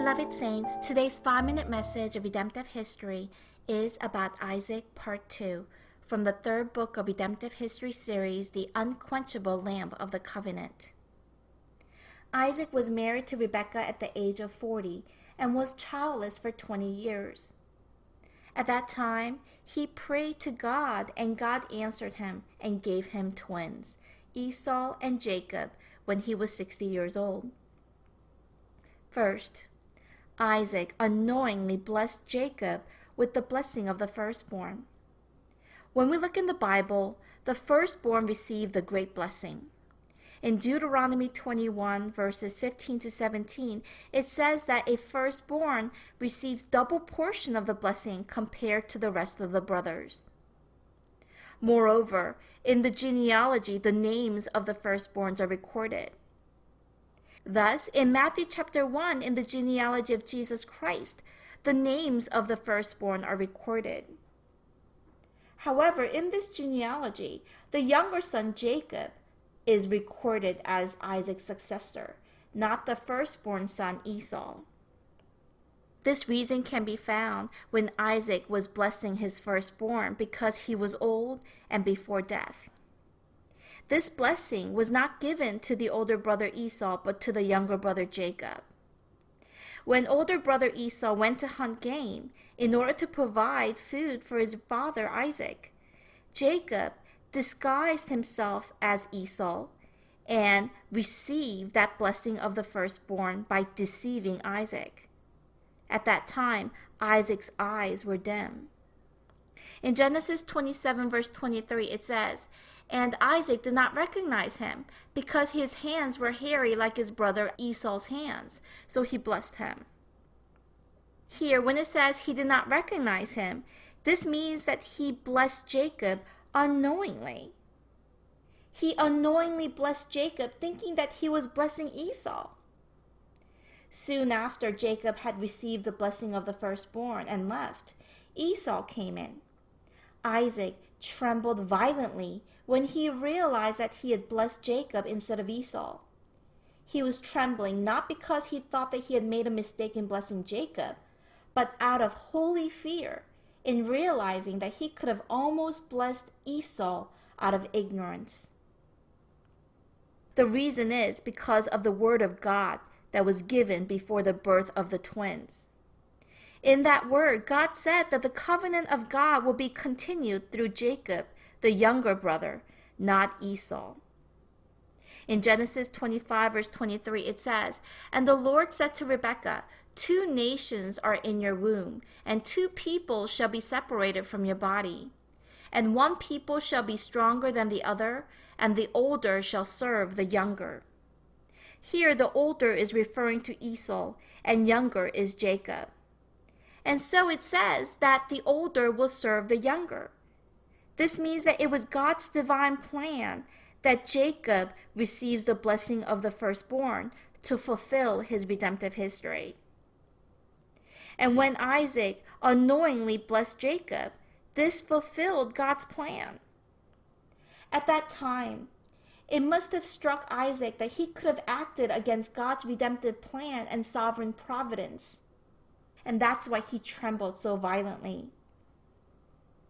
Beloved Saints, today's 5-minute message of redemptive history is about Isaac Part 2 from the third book of Redemptive History series, The Unquenchable Lamp of the Covenant. Isaac was married to Rebekah at the age of 40 and was childless for 20 years. At that time, he prayed to God, and God answered him and gave him twins, Esau and Jacob, when he was 60 years old. First, Isaac unknowingly blessed Jacob with the blessing of the firstborn. When we look in the Bible, the firstborn received the great blessing. In Deuteronomy 21, verses 15 to 17, it says that a firstborn receives double portion of the blessing compared to the rest of the brothers. Moreover, in the genealogy, the names of the firstborns are recorded. Thus, in Matthew chapter 1, in the genealogy of Jesus Christ, the names of the firstborn are recorded. However, in this genealogy, the younger son Jacob is recorded as Isaac's successor, not the firstborn son Esau. This reason can be found when Isaac was blessing his firstborn because he was old and before death. This blessing was not given to the older brother Esau, but to the younger brother Jacob. When older brother Esau went to hunt game in order to provide food for his father Isaac, Jacob disguised himself as Esau and received that blessing of the firstborn by deceiving Isaac. At that time, Isaac's eyes were dim. In Genesis 27, verse 23, it says, "And Isaac did not recognize him, because his hands were hairy like his brother Esau's hands, so he blessed him." Here, when it says he did not recognize him, this means that he blessed Jacob unknowingly. He unknowingly blessed Jacob, thinking that he was blessing Esau. Soon after Jacob had received the blessing of the firstborn and left, Esau came in. Isaac trembled violently when he realized that he had blessed Jacob instead of Esau. He was trembling not because he thought that he had made a mistake in blessing Jacob, but out of holy fear in realizing that he could have almost blessed Esau out of ignorance. The reason is because of the word of God that was given before the birth of the twins. In that word, God said that the covenant of God will be continued through Jacob, the younger brother, not Esau. In Genesis 25, verse 23, it says, "And the Lord said to Rebekah, 2 nations are in your womb, and 2 people shall be separated from your body. And 1 people shall be stronger than the other, and the older shall serve the younger." Here, the older is referring to Esau, and younger is Jacob. And so it says that the older will serve the younger. This means that it was God's divine plan that Jacob receives the blessing of the firstborn to fulfill his redemptive history. And when Isaac unknowingly blessed Jacob, this fulfilled God's plan. At that time, it must have struck Isaac that he could have acted against God's redemptive plan and sovereign providence. And that's why he trembled so violently.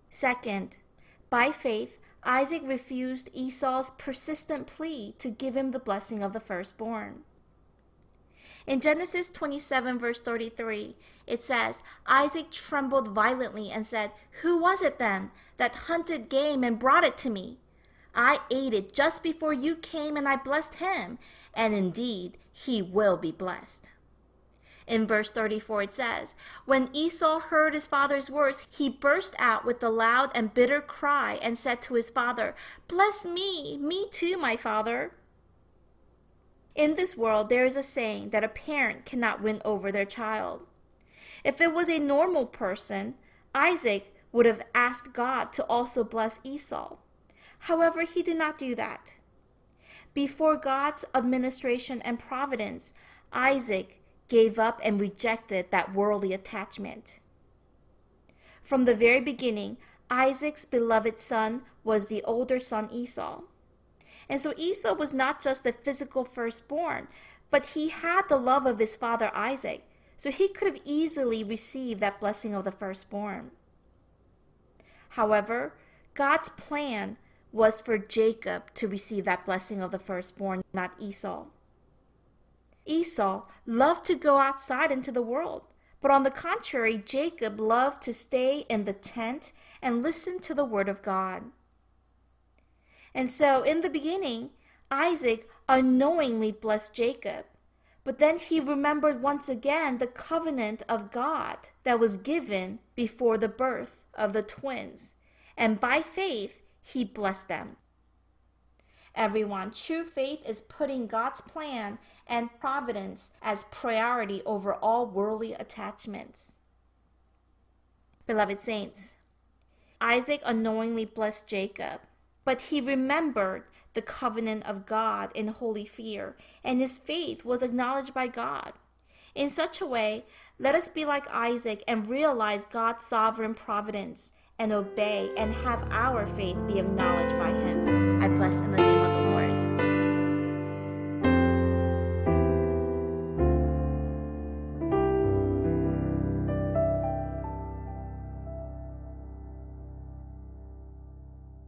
Second, by faith, Isaac refused Esau's persistent plea to give him the blessing of the firstborn. In Genesis 27, verse 33, it says, "Isaac trembled violently and said, 'Who was it then that hunted game and brought it to me? I ate it just before you came, and I blessed him, and indeed he will be blessed.'" In verse 34 it says, "When Esau heard his father's words, he burst out with a loud and bitter cry and said to his father, 'Bless me too, my father.'" In this world, there is a saying that a parent cannot win over their child. If it was a normal person, Isaac would have asked God to also bless Esau. However, he did not do that. Before God's administration and providence, Isaac gave up and rejected that worldly attachment. From the very beginning, Isaac's beloved son was the older son Esau. And so Esau was not just the physical firstborn, but he had the love of his father Isaac. so he could have easily received that blessing of the firstborn. However, God's plan was for Jacob to receive that blessing of the firstborn, not Esau. Esau loved to go outside into the world, but on the contrary, Jacob loved to stay in the tent and listen to the word of God. And so in the beginning, Isaac unknowingly blessed Jacob, but then he remembered once again the covenant of God that was given before the birth of the twins, and by faith, he blessed them. Everyone, true faith is putting God's plan and providence as priority over all worldly attachments. Beloved saints, Isaac unknowingly blessed Jacob, but he remembered the covenant of God in holy fear, and his faith was acknowledged by God. In such a way, let us be like Isaac and realize God's sovereign providence and obey and have our faith be acknowledged by him. I bless in the name